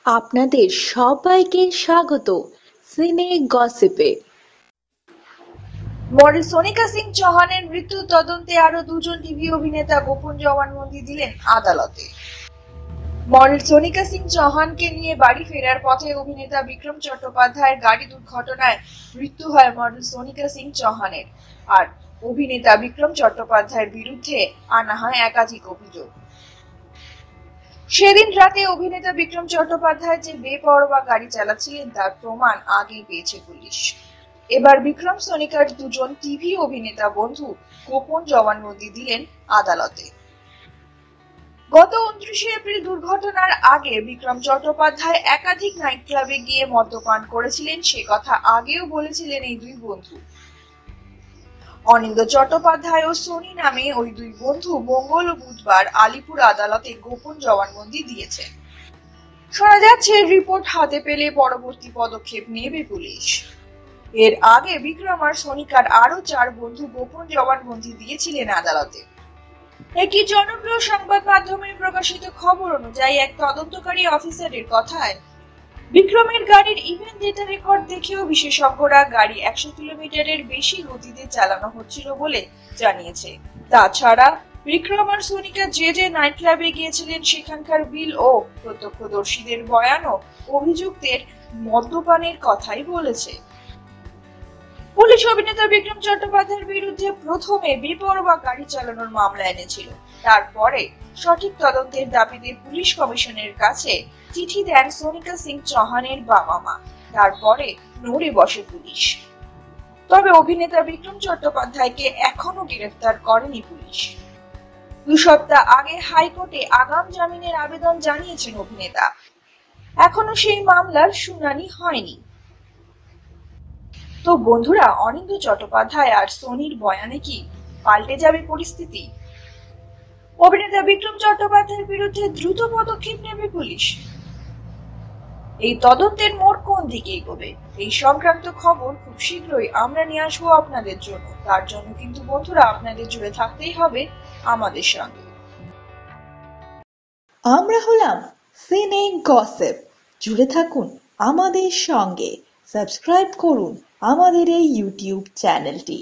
আপনাদের সবাইকে স্বাগত সিনে গসিপে। মডেল সোনিকা সিং চৌহানের মৃত্যু তদন্তে আরো দুজন টিভি অভিনেতা গোপন জবানবন্দি দিলেন আদালতে। মডেল সোনিকা সিং চৌহানকে নিয়ে বাড়ি ফেরার পথে অভিনেতা বিক্রম চট্টোপাধ্যায়ের গাড়ি দুর্ঘটনায় মৃত্যু হয় মডেল সোনিকা সিং চৌহানের। আর অভিনেতা বিক্রম চট্টোপাধ্যায়ের বিরুদ্ধে আনা হয় একাধিক অভিযোগ। সেদিন রাতে অভিনেতা বিক্রম চট্টোপাধ্যায় যে বেপরোয়া গাড়ি চালাচ্ছিলেন তার প্রমাণ আগেই পেয়েছে পুলিশ। এবার বিক্রম সোনিকার দুজন টিভি অভিনেতা বন্ধু গোপন জবানবন্দি দিলেন আদালতে। গত 29 এপ্রিল দুর্ঘটনার আগে বিক্রম চট্টোপাধ্যায় একাধিক নাইট ক্লাবে গিয়ে মদ্যপান করেছিলেন, সে কথা আগেও বলেছিলেন এই দুই বন্ধু। অনিন্দ্য চট্টোপাধ্যায় ও সোনি নামে ওই দুই বন্ধু মঙ্গল ও বুধবার আলিপুর আদালতে গোপন জবানবন্দি দিয়েছে। শোনা যাচ্ছে রিপোর্ট হাতে পেলে পরবর্তী পদক্ষেপ নেবে পুলিশ। এর আগে বিক্রম আর সোনিকার আরো 4 বন্ধু গোপন জবানবন্দি দিয়েছিলেন আদালতে। একটি জনপ্রিয় সংবাদ মাধ্যমে প্রকাশিত খবর অনুযায়ী এক তদন্তকারী অফিসারের কথায় বিক্রমের গাড়ির ইভেন্ট ডেটা রেকর্ড দেখেও বিশেষজ্ঞরা গাড়ি 100 কিলোমিটারের বেশি গতিতে চালানো হচ্ছিল বলে জানিয়েছে। তাছাড়া বিক্রম আর সোনিকা যে যে নাইট ক্লাবে গিয়েছিলেন সেখানকার বিল ও প্রত্যক্ষদর্শীদের বয়ানও অভিযুক্তের মদ্যপানের কথাই বলেছে। পুলিশ অভিনেতা বিক্রম চট্টোপাধ্যায়ের বিরুদ্ধে প্রথমে বেপরোয়া গাড়ি চালানোর মামলা এনেছিল। তারপরে সঠিক তদন্তের দাবিতে পুলিশ কমিশনের কাছে চিঠি দেন সোনিকা সিং চৌহানের বাবা মা। তারপরে নড়ে বসে পুলিশ। তবে অভিনেতা বিক্রম চট্টোপাধ্যায়কে এখনো গ্রেফতার করেনি পুলিশ। 2 সপ্তাহ আগে হাইকোর্টে আগাম জামিনের আবেদন জানিয়েছেন অভিনেতা। এখনো সেই মামলার শুনানি হয়নি। তো বন্ধুরা, অনিন্দ্য চট্টোপাধ্যায় আর সোনির বয়ানে কি পাল্টে যাবে পরিস্থিতি? অভিনেতা বিক্রম চট্টোপাধ্যায়ের বিরুদ্ধে দ্রুত পদক্ষেপ নেবে পুলিশ? এই তদন্তের মোড় কোন দিকে এগোবে, এই সংক্রান্ত খবর খুব শীঘ্রই আমরা নিয়ে আসবো আপনাদের জন্য। তার জন্য কিন্তু বন্ধুরা আপনাদের জুড়ে থাকতেই হবে আমাদের সঙ্গে। আমরা হলাম সিনে গসিপ, জুড়ে থাকুন আমাদের সঙ্গে, সাবস্ক্রাইব করুন আমাদের এই ইউটিউব চ্যানেলটি।